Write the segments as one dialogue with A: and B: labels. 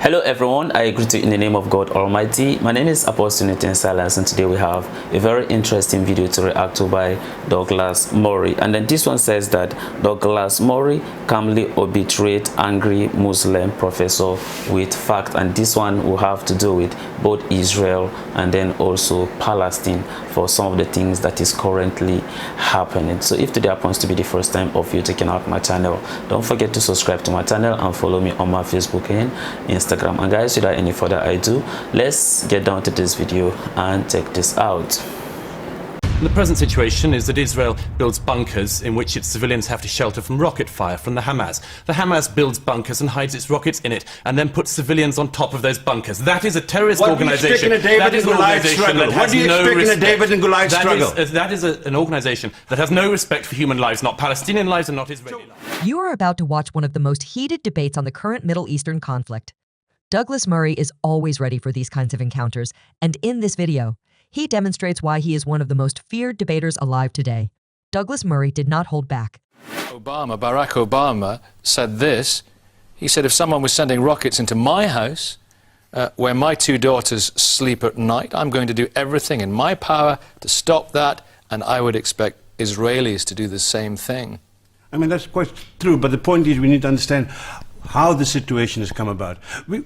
A: Hello everyone, I greet you in the name of God Almighty. My name is Apostle Silas, and today we have a very interesting video to react to by Douglas Murray. And then this one says that Douglas Murray calmly obliterate angry Muslim professor with fact, and this one will have to do with both Israel and then also Palestine for some of the things that is currently happening. So if today happens to be the first time of you checking out my channel, don't forget to subscribe to my channel and follow me on my Facebook and Instagram. And guys, without any further ado, let's get down to this video and check this out.
B: The present situation is that Israel builds bunkers in which its civilians have to shelter from rocket fire from the Hamas. The Hamas builds bunkers and hides its rockets in it, and then puts civilians on top of those bunkers. That is a terrorist organization.
C: That is an organization that has no respect.
B: That is an organization that has no respect for human lives, not Palestinian lives and not Israeli lives.
D: You are about to watch one of the most heated debates on the current Middle Eastern conflict. Douglas Murray is always ready for these kinds of encounters, and in this video, he demonstrates why he is one of the most feared debaters alive today. Douglas Murray did not hold back.
E: Barack Obama said this. He said, if someone was sending rockets into my house, where my two daughters sleep at night, I'm going to do everything in my power to stop that, and I would expect Israelis to do the same thing.
C: I mean, that's quite true, but the point is we need to understand how the situation has come about. We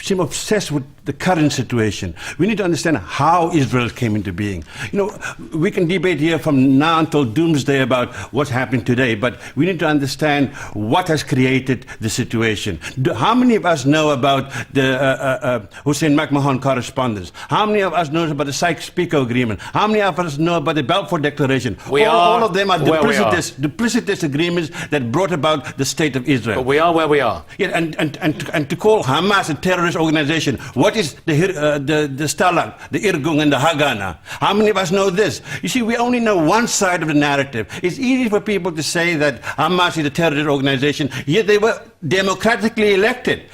C: seem obsessed with the current situation. We need to understand how Israel came into being. You know, we can debate here from now until doomsday about what's happening today, but we need to understand what has created the situation. How many of us know about the Hussein McMahon correspondence? How many of us know about the Sykes-Picot Agreement? How many of us know about the Balfour Declaration? All of them are duplicitous agreements that brought about the state of Israel.
E: But we are where we are.
C: Yeah, and to call Hamas a terrorist organization, what is the Stalag, the Irgun and the Haganah? How many of us know this? You see, we only know one side of the narrative. It's easy for people to say that Hamas is a terrorist organization, yet they were democratically elected.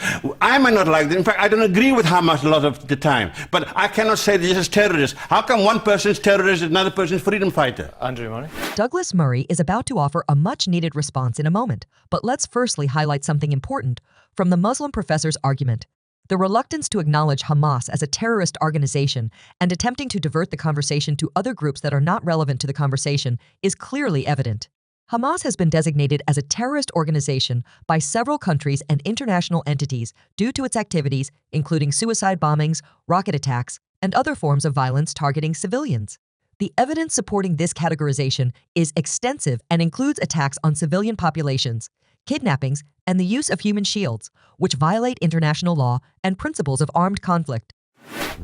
C: I might not like that. In fact, I don't agree with Hamas a lot of the time, but I cannot say this is terrorist. How come one person's terrorist and another person's freedom fighter?
E: Andrew Murray.
D: Douglas Murray is about to offer a much-needed response in a moment, but let's firstly highlight something important from the Muslim professor's argument. The reluctance to acknowledge Hamas as a terrorist organization and attempting to divert the conversation to other groups that are not relevant to the conversation is clearly evident. Hamas has been designated as a terrorist organization by several countries and international entities due to its activities, including suicide bombings, rocket attacks, and other forms of violence targeting civilians. The evidence supporting this categorization is extensive and includes attacks on civilian populations, kidnappings, and the use of human shields, which violate international law and principles of armed conflict.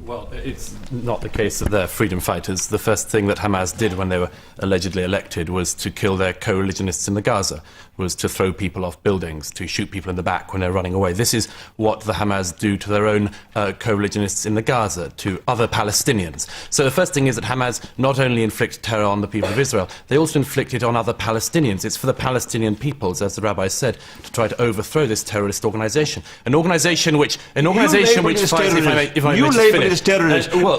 B: Well, it's not the case that they're freedom fighters. The first thing that Hamas did when they were allegedly elected was to kill their co-religionists in the Gaza, was to throw people off buildings, to shoot people in the back when they're running away. This is what the Hamas do to their own co-religionists in the Gaza, to other Palestinians. So the first thing is that Hamas not only inflict terror on the people of Israel, they also inflict it on other Palestinians. It's for the Palestinian peoples, as the rabbi said, to try to overthrow this terrorist organization. An organization which well,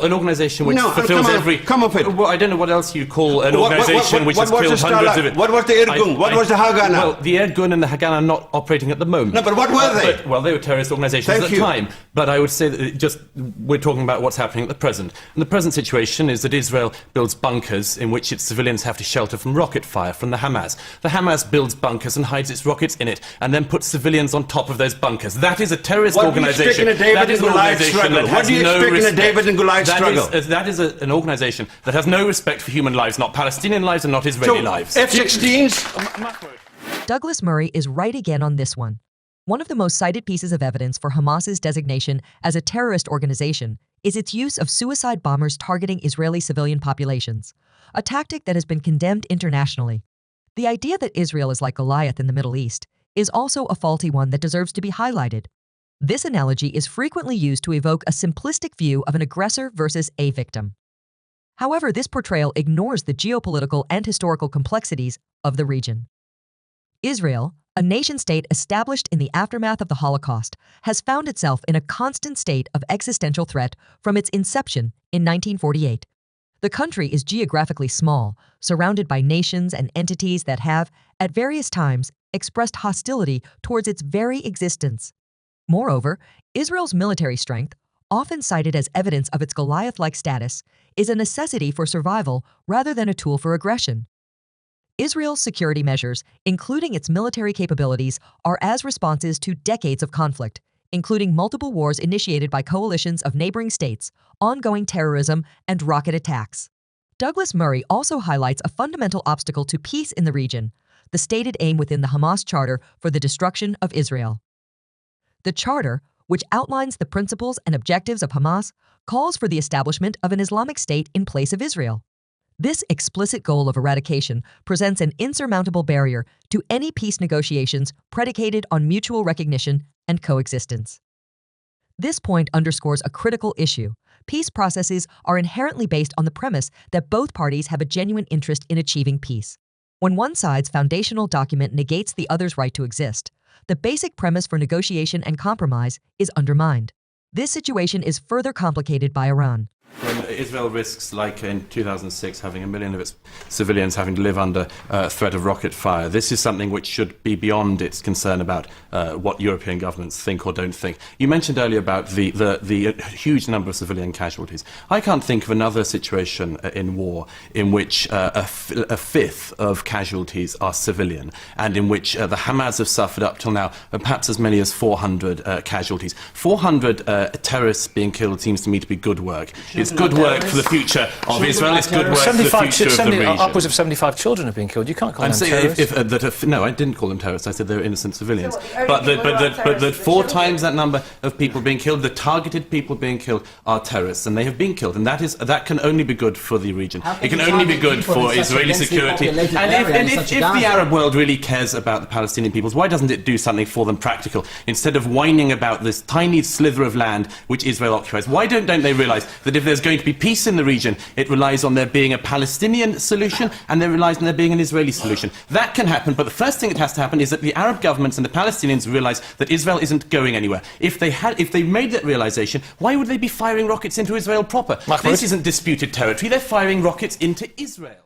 B: an organization which fulfills every...
C: Come off it.
B: Well, I don't know what else you call an organization which has killed hundreds of it.
C: What was the Irgun? What was the Haganah?
B: Well, the Irgun and the Haganah are not operating at the moment.
C: No, but what were they?
B: Well, they were terrorist organizations at the time. But I would say that we're talking about what's happening at the present. And the present situation is that Israel builds bunkers in which its civilians have to shelter from rocket fire from the Hamas. The Hamas builds bunkers and hides its rockets in it, and then puts civilians on top of those bunkers. That is a terrorist organization.
C: That is an organization that has no respect. David and Goliath struggle.
B: That is an organization that has no respect for human lives, not Palestinian lives and not Israeli lives.
C: F-16s?
D: Douglas Murray is right again on this one. One of the most cited pieces of evidence for Hamas's designation as a terrorist organization is its use of suicide bombers targeting Israeli civilian populations, a tactic that has been condemned internationally. The idea that Israel is like Goliath in the Middle East is also a faulty one that deserves to be highlighted. This analogy is frequently used to evoke a simplistic view of an aggressor versus a victim. However, this portrayal ignores the geopolitical and historical complexities of the region. Israel, a nation-state established in the aftermath of the Holocaust, has found itself in a constant state of existential threat from its inception in 1948. The country is geographically small, surrounded by nations and entities that have, at various times, expressed hostility towards its very existence. Moreover, Israel's military strength, often cited as evidence of its Goliath-like status, is a necessity for survival rather than a tool for aggression. Israel's security measures, including its military capabilities, are as responses to decades of conflict, including multiple wars initiated by coalitions of neighboring states, ongoing terrorism, and rocket attacks. Douglas Murray also highlights a fundamental obstacle to peace in the region, the stated aim within the Hamas Charter for the destruction of Israel. The Charter, which outlines the principles and objectives of Hamas, calls for the establishment of an Islamic State in place of Israel. This explicit goal of eradication presents an insurmountable barrier to any peace negotiations predicated on mutual recognition and coexistence. This point underscores a critical issue. Peace processes are inherently based on the premise that both parties have a genuine interest in achieving peace. When one side's foundational document negates the other's right to exist, the basic premise for negotiation and compromise is undermined. This situation is further complicated by Iran.
B: When Israel risks, like in 2006, having 1 million of its civilians having to live under threat of rocket fire, this is something which should be beyond its concern about what European governments think or don't think. You mentioned earlier about the huge number of civilian casualties. I can't think of another situation in war in which a fifth of casualties are civilian, and in which the Hamas have suffered up till now perhaps as many as 400 casualties. 400 terrorists being killed seems to me to be good work. It's good work for the future of Israel. It's good work for the future of the region.
E: Upwards of 75 children have been killed. You can't call them terrorists.
B: No, I didn't call them terrorists. I said they were innocent civilians. But that 4 times that number of people being killed, the targeted people being killed, are terrorists, and they have been killed. And that can only be good for the region. It can only be good for Israeli security. And if the Arab world really cares about the Palestinian peoples, why doesn't it do something for them practical instead of whining about this tiny slither of land which Israel occupies? Why don't they realise that if there's going to be peace in the region, it relies on there being a Palestinian solution and it relies on there being an Israeli solution? That can happen, but the first thing that has to happen is that the Arab governments and the Palestinians realise that Israel isn't going anywhere. If they made that realisation, why would they be firing rockets into Israel proper? This isn't disputed territory. They're firing rockets into Israel.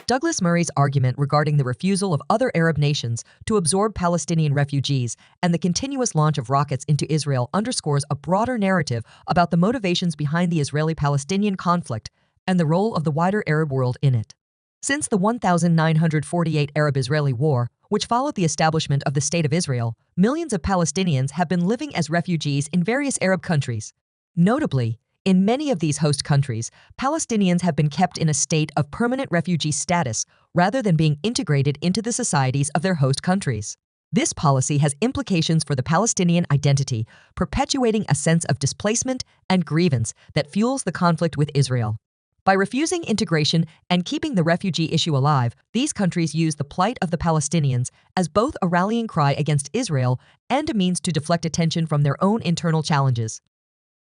D: Douglas Murray's argument regarding the refusal of other Arab nations to absorb Palestinian refugees and the continuous launch of rockets into Israel underscores a broader narrative about the motivations behind the Israeli-Palestinian conflict and the role of the wider Arab world in it. Since the 1948 Arab-Israeli War, which followed the establishment of the State of Israel, millions of Palestinians have been living as refugees in various Arab countries. Notably, in many of these host countries, Palestinians have been kept in a state of permanent refugee status rather than being integrated into the societies of their host countries. This policy has implications for the Palestinian identity, perpetuating a sense of displacement and grievance that fuels the conflict with Israel. By refusing integration and keeping the refugee issue alive, these countries use the plight of the Palestinians as both a rallying cry against Israel and a means to deflect attention from their own internal challenges.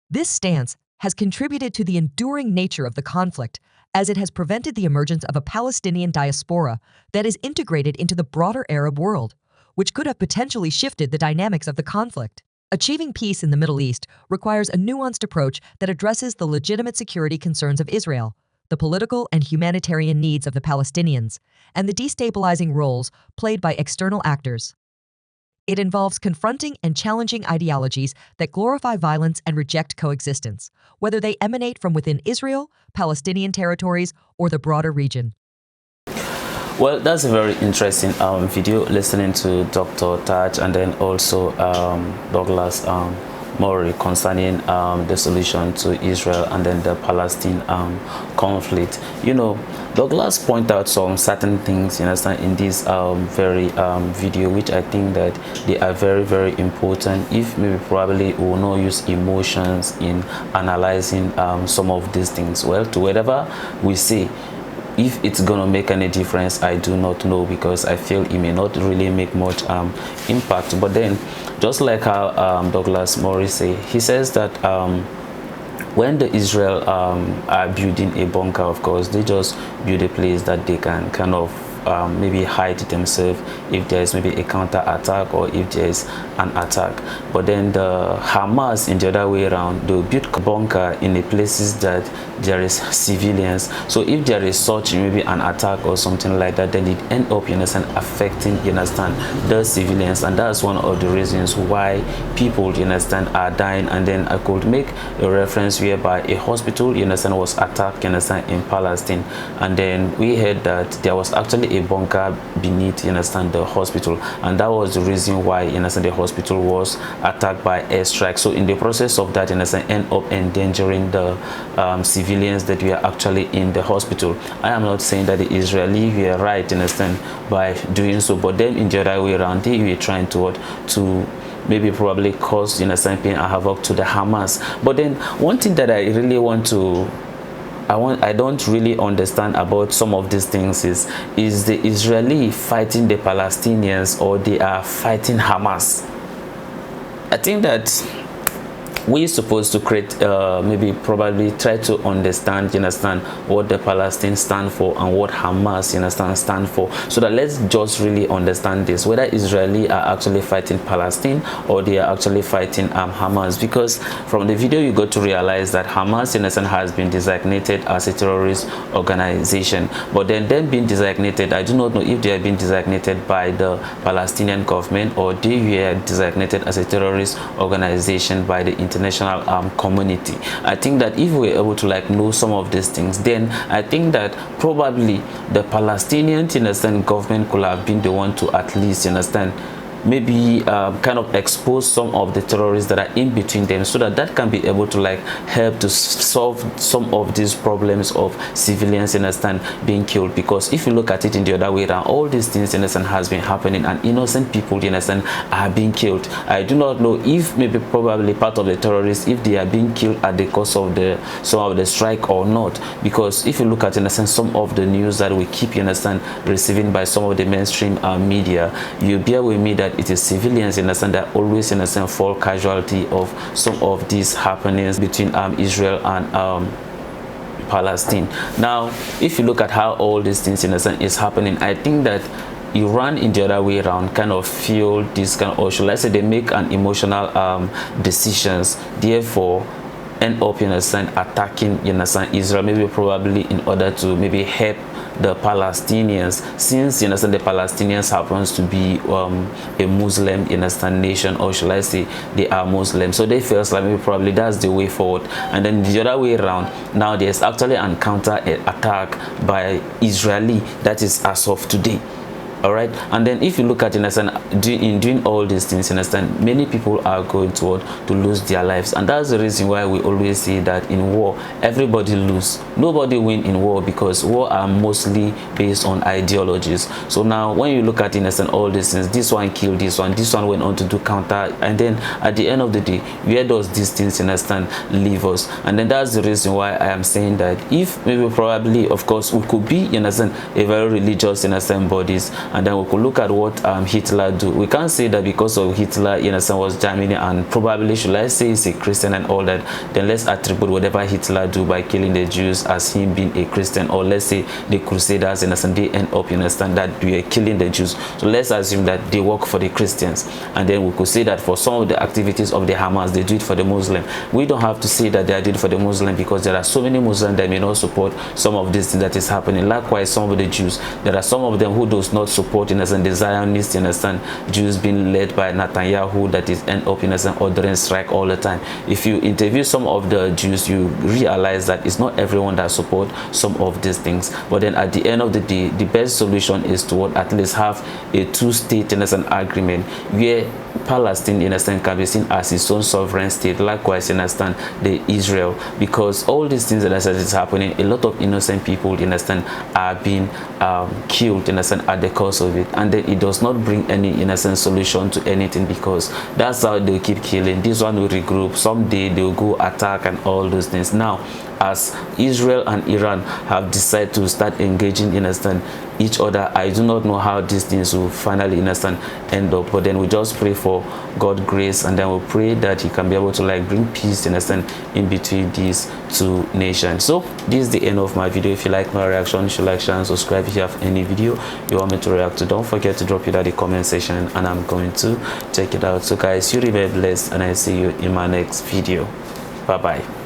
D: This stance has contributed to the enduring nature of the conflict, as it has prevented the emergence of a Palestinian diaspora that is integrated into the broader Arab world, which could have potentially shifted the dynamics of the conflict. Achieving peace in the Middle East requires a nuanced approach that addresses the legitimate security concerns of Israel, the political and humanitarian needs of the Palestinians, and the destabilizing roles played by external actors. It involves confronting and challenging ideologies that glorify violence and reject coexistence, whether they emanate from within Israel, Palestinian territories, or the broader region.
A: Well, that's a very interesting video, listening to Dr. Taj and then also Douglas Murray concerning the solution to Israel and then the Palestine conflict. You know, Douglas pointed out some certain things, you understand, in this very video, which I think that they are very, very important. If maybe probably we will not use emotions in analyzing some of these things, well, to whatever we see, if it's gonna make any difference, I do not know, because I feel it may not really make much impact. But then, just like how Douglas Murray say, he says that when the Israel are building a bunker, of course, they just build a place that they can kind of maybe hide themselves if there is maybe a counter attack or if there is an attack. But then the Hamas, in the other way around, they build a bunker in the places that there is civilians. So if there is such maybe an attack or something like that, then it end up, you understand, affecting, you understand, the civilians. And that's one of the reasons why people, you understand, are dying. And then I could make a reference whereby a hospital, you understand, was attacked, you understand, in Palestine. And then we heard that there was actually a bunker beneath, you understand, the hospital. And that was the reason why, you understand, the hospital was attacked by airstrike. So in the process of that, you understand, end up endangering the civilians that were actually in the hospital. I am not saying that the Israeli were right, you understand, by doing so, but then in the other way around, they were trying to maybe probably cause, you understand, pain and havoc to the Hamas. But then one thing that I really I don't really understand about some of these things is the Israeli fighting the Palestinians or they are fighting Hamas? I think that we're supposed to create, maybe probably try to understand, you understand, what the Palestine stand for and what Hamas, you understand, stand for, so that let's just really understand this, whether Israeli are actually fighting Palestine or they are actually fighting Hamas. Because from the video you got to realize that Hamas, you understand, has been designated as a terrorist organization. But then them being designated, I do not know if they have been designated by the Palestinian government or they were designated as a terrorist organization by the international community. I think that if we're able to know some of these things, then I think that probably the Palestinian, you understand, government could have been the one to at least, you understand, maybe kind of expose some of the terrorists that are in between them, so that can be able to help to solve some of these problems of civilians, you understand, being killed. Because if you look at it in the other way around, all these things, you understand, has been happening and innocent people, you understand, are being killed. I do not know if maybe probably part of the terrorists, if they are being killed at the cost of some of the strike or not. Because if you look at, in a sense, some of the news that we keep, you understand, receiving by some of the mainstream media, you bear with me that it is civilians, you understand, that always, in a sense, fall casualty of some of these happenings between Israel and Palestine. Now, if you look at how all these things, in a sense, is happening, I think that Iran, in the other way around, kind of feel this kind of, or should I say, they make an emotional decisions, therefore end up, you understand, attacking, you understand, Israel, maybe probably in order to maybe help the Palestinians, since, you understand, the Palestinians happens to be a Muslim, you understand, nation, or should I say they are Muslim, so they feel like maybe probably that's the way forward. And then the other way around, now there's actually an counter attack by Israeli, that is as of today. All right, and then if you look at, you understand, in doing all these things, you understand, many people are going to lose their lives. And that's the reason why we always say that in war, everybody lose, nobody win in war, because war are mostly based on ideologies. So now when you look at, you understand, all these things, this one killed this one went on to do counter, and then at the end of the day, where does these things, you understand, leave us? And then that's the reason why I am saying that if maybe probably, of course, we could be, you understand, a very religious, you understand, bodies, and then we could look at what Hitler do. We can't say that because of Hitler, you understand, was Germany and probably, should I say, he's a Christian and all that, then let's attribute whatever Hitler do by killing the Jews as him being a Christian. Or let's say the Crusaders, you understand, they end up, you understand, that we are killing the Jews, so let's assume that they work for the Christians. And then we could say that for some of the activities of the Hamas, they do it for the Muslim. We don't have to say that they are doing it for the Muslim, because there are so many Muslims that may not support some of these things that is happening. Likewise, some of the Jews, there are some of them who does not support, you understand, the Zionists, you understand, Jews being led by Netanyahu, that is end up, you understand, ordering strike all the time. If you interview some of the Jews, you realize that it's not everyone that support some of these things. But then at the end of the day, the best solution is to at least have a two-state, you understand, agreement where Palestine, you understand, can be seen as its own sovereign state. Likewise, you understand, the Israel, because all these things that is happening, a lot of innocent people, you understand, are being killed, you understand, at the cause of it. And then it does not bring any, in a sense, solution to anything, because that's how they keep killing. This one will regroup, someday they'll go attack and all those things. Now as Israel and Iran have decided to start engaging in each other. I do not know how these things will finally end up, but then we just pray for God grace, and then we pray that he can be able to like bring peace in between these two nations. So this is the end of my video. If you like my reaction, you should like, share and subscribe. If you have any video you want me to react to, don't forget to drop it at the comment section and I'm going to check it out. So guys, you remain blessed and I see you in my next video. Bye bye.